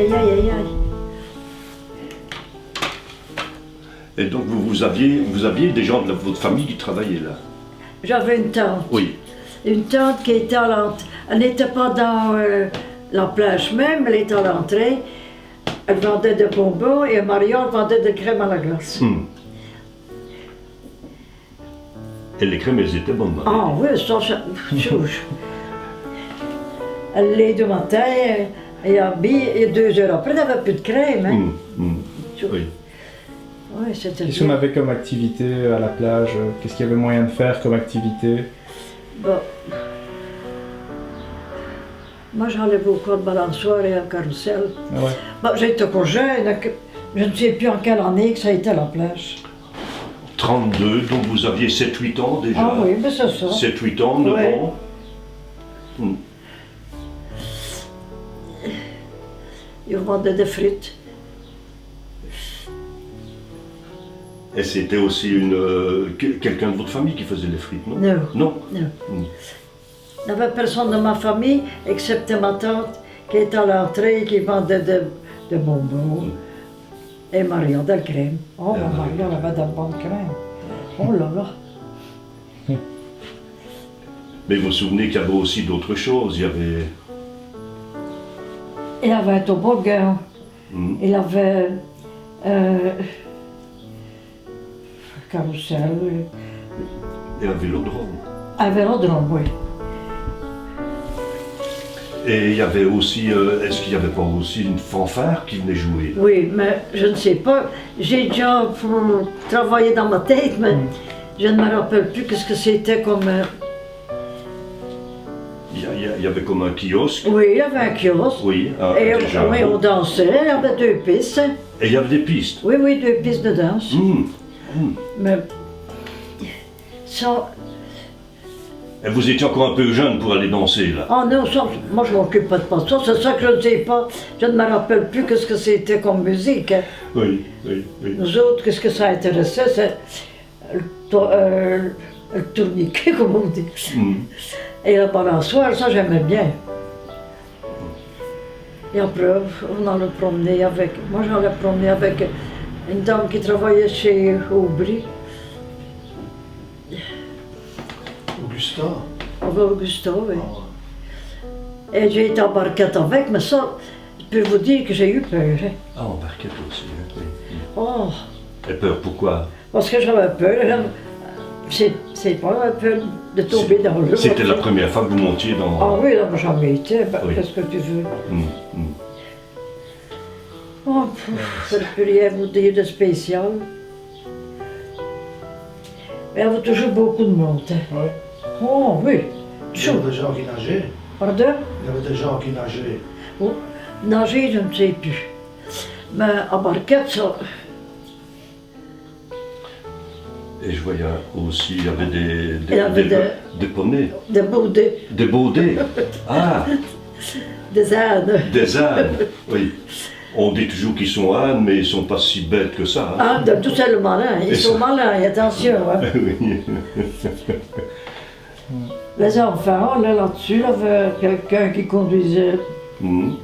aïe, aïe, aïe, aïe. Et donc vous aviez des gens de votre famille qui travaillaient là? J'avais une tante. Oui. Une tante qui était à l'entrée. Elle n'était pas dans la plage même, elle était à l'entrée. Elle vendait des bonbons et Marion vendait des crèmes à la glace. Et les crèmes, elles étaient bonnes, Marie. Ah oui, ça, elle lait du matin et et 2 heures après, elle n'avait plus de crème. Hein. Oui. Oui, c'était Qu'est-ce qu'on bien. avait comme activité à la plage? Qu'est-ce qu'il y avait moyen de faire comme activité? Bon. Moi, j'allais beaucoup en balançoire et en carrousel. Ah ouais. Bon, j'étais encore jeune, je ne sais plus en quelle année que ça a été à la plage. 32, donc vous aviez 7-8 ans déjà? Ah oui, mais c'est ça. 7-8 ans, 9 Ouais. ans? Ils vendaient des frites. Et c'était aussi quelqu'un de votre famille qui faisait les frites, non? Non. Non? Non. Il n'y avait personne de ma famille, excepté ma tante, qui était à l'entrée et qui vendait des bonbons. Et Marion, de la crème. Oh, Ah, Marion avait de bonnes crèmes. Oh là là. Mais vous vous souvenez qu'il y avait aussi d'autres choses, il y avait... Il avait un toboggan. Il avait carrousel. Et un vélodrome. Un vélodrome, oui. Et il y avait aussi, est-ce qu'il n'y avait pas aussi une fanfare qui venait jouer? Oui, mais je ne sais pas. J'ai déjà travaillé dans ma tête, mais je ne me rappelle plus ce que c'était comme... Il y avait comme un kiosque. Oui, il y avait un kiosque. Oui, Et déjà. oui, on dansait, il y avait 2 pistes. Et il y avait des pistes. Oui, oui, 2 pistes de danse. Mais ça... Et vous étiez encore un peu jeune pour aller danser, là. Ah non, ça, moi je ne m'occupe pas de ça. C'est ça que je ne sais pas. Je ne me rappelle plus ce que c'était comme musique. Hein. Oui, oui, oui. Nous autres, qu'est-ce que ça intéressait, c'est le tourniquet, comme on dit. Et le balançoire, ça j'aimais bien. Et après, on allait promener avec... Moi j'allais promener avec une dame qui travaillait chez Aubry. Augustin. Avec Augusta, oui. Et j'ai été en barquette avec, mais ça, je peux vous dire que j'ai eu peur. Hein. Ah, en barquette aussi, hein, oui. Oh, Et peur, pourquoi? parce que j'avais peur. Hein. C'est pas la peur de tomber dans l'eau. C'était la première fois que vous montiez dans... Ah oui, là, jamais été. Ben, Oui. qu'est-ce que tu veux? Hum. Oh, je ne peux rien vous dire de spécial. Mais il y avait toujours beaucoup de monde. Hein. Ouais. Oh oui, Il y avait des gens qui nageaient. pardon? Il y avait des gens qui nageaient. Oh, nager, je ne sais plus. Mais en barquette, ça... Et je voyais aussi, il y avait Il y avait des poneys, des baudets, des baudets. Ah, des ânes. des ânes, oui. On dit toujours qu'ils sont ânes, mais ils ne sont pas si bêtes que ça. Hein. Ah, de tout ça, le malin. Ils sont malins, attention. Hein. Oui. Les enfants, là-dessus, il y avait quelqu'un qui conduisait. Hum.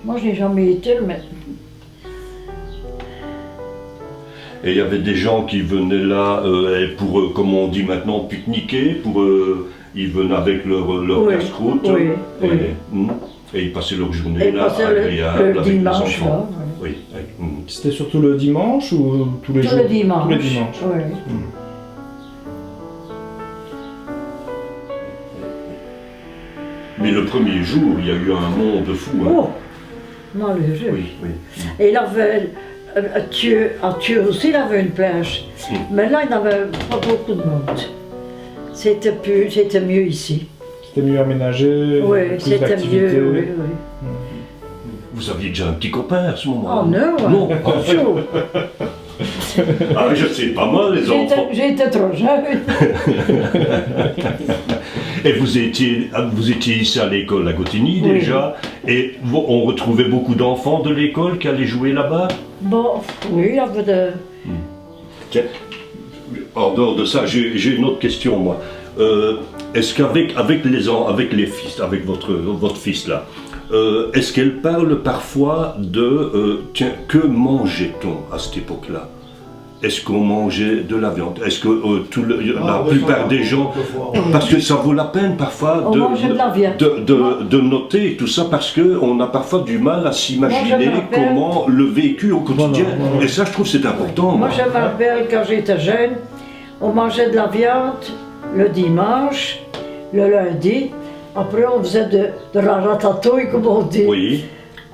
Moi, je n'ai jamais été, mais... Et il y avait des gens qui venaient là et pour, comme on dit maintenant, pique-niquer, ils venaient avec leur Oui, casse-croûte. oui, oui. Et ils passaient leur journée Et ils là, passaient agréable, le avec les dimanche, enfants. là, Oui. C'était surtout le dimanche ou tous les Tous jours? les dimanches. Tous les dimanches. Oui. Mais le premier jour, il y a eu un monde fou. Hein. Oh, malheureux. Oui, oui. Et il avait, à Thieu aussi, il avait une plage. Mais là, il n'y avait pas beaucoup de monde. C'était mieux ici. C'était mieux aménagé, Oui, plus c'était d'activités. mieux, oui, oui. Vous aviez déjà un petit copain à ce moment-là? Oh non, Non. chaud. Ah, je sais pas mal, les enfants. J'étais trop jeune. Et vous étiez ici à l'école à Gottigny Oui. déjà, et on retrouvait beaucoup d'enfants de l'école qui allaient jouer là-bas? Bon, oui, il y avait de... Tiens, en dehors de ça, j'ai une autre question, moi. est-ce qu'avec avec les fils, avec votre fils là, est-ce qu'elle parle parfois de tiens, que mangeait-on à cette époque-là? Est-ce qu'on mangeait de la viande? Est-ce que la plupart des gens... Parce que ça vaut la peine parfois On mangeait de la viande. de noter tout ça, parce qu'on a parfois du mal à s'imaginer comment le vécu au quotidien. Voilà. Et ça, je trouve que c'est important. Moi, je me rappelle quand j'étais jeune, on mangeait de la viande le dimanche, le lundi. Après, on faisait de la ratatouille, comme on dit. Oui.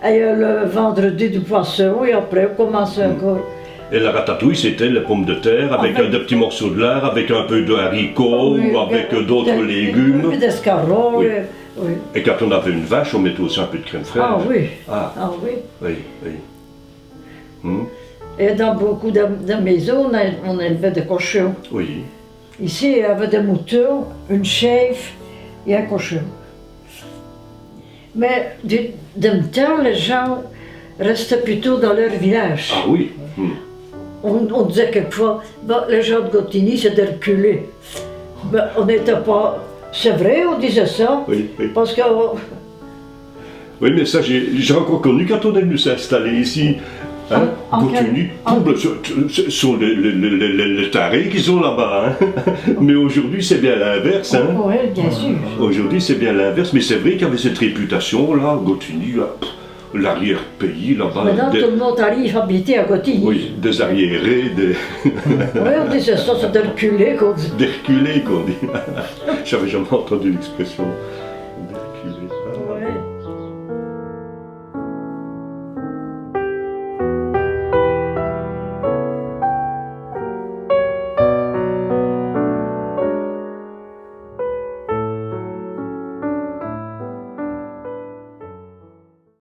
Et le vendredi, du poisson. Et après, on commençait encore. Et la ratatouille, c'était les pommes de terre avec des petits morceaux de lard, avec un peu de haricots, Oui, ou avec d'autres légumes. Des escargots. Oui. Oui. Et quand on avait une vache, on mettait aussi un peu de crème fraîche. Ah oui. Ah, Ah oui. oui, oui. Hmm, Et dans beaucoup de maisons, on élevait des cochons. oui. Ici, il y avait des moutons, une chèvre et un cochon. Mais d'un temps, les gens restaient plutôt dans leur village. Ah oui. Hmm. On disait quelquefois, bah, les gens de Gottigny, c'est des reculés. Mais on n'était pas... C'est vrai, on disait ça, Oui, oui. parce que... Oui, mais ça, j'ai encore connu quand on est venu s'installer ici. Hein, En Gottigny, quel- ce sont les tarés qui sont là-bas. Hein. Mais aujourd'hui, c'est bien l'inverse. Hein. Oui, bien sûr. Aujourd'hui, c'est bien l'inverse. Mais c'est vrai qu'il y avait cette réputation-là, Gottigny, l'arrière-pays, là-bas. Maintenant, tout le monde arrive à habiter à Gottigny. Oui, des arriérés, Oui, on disait ça, c'est des reculés qu'on dit. des reculés, qu'on dit. J'avais jamais entendu l'expression des reculés. Ah. Ouais.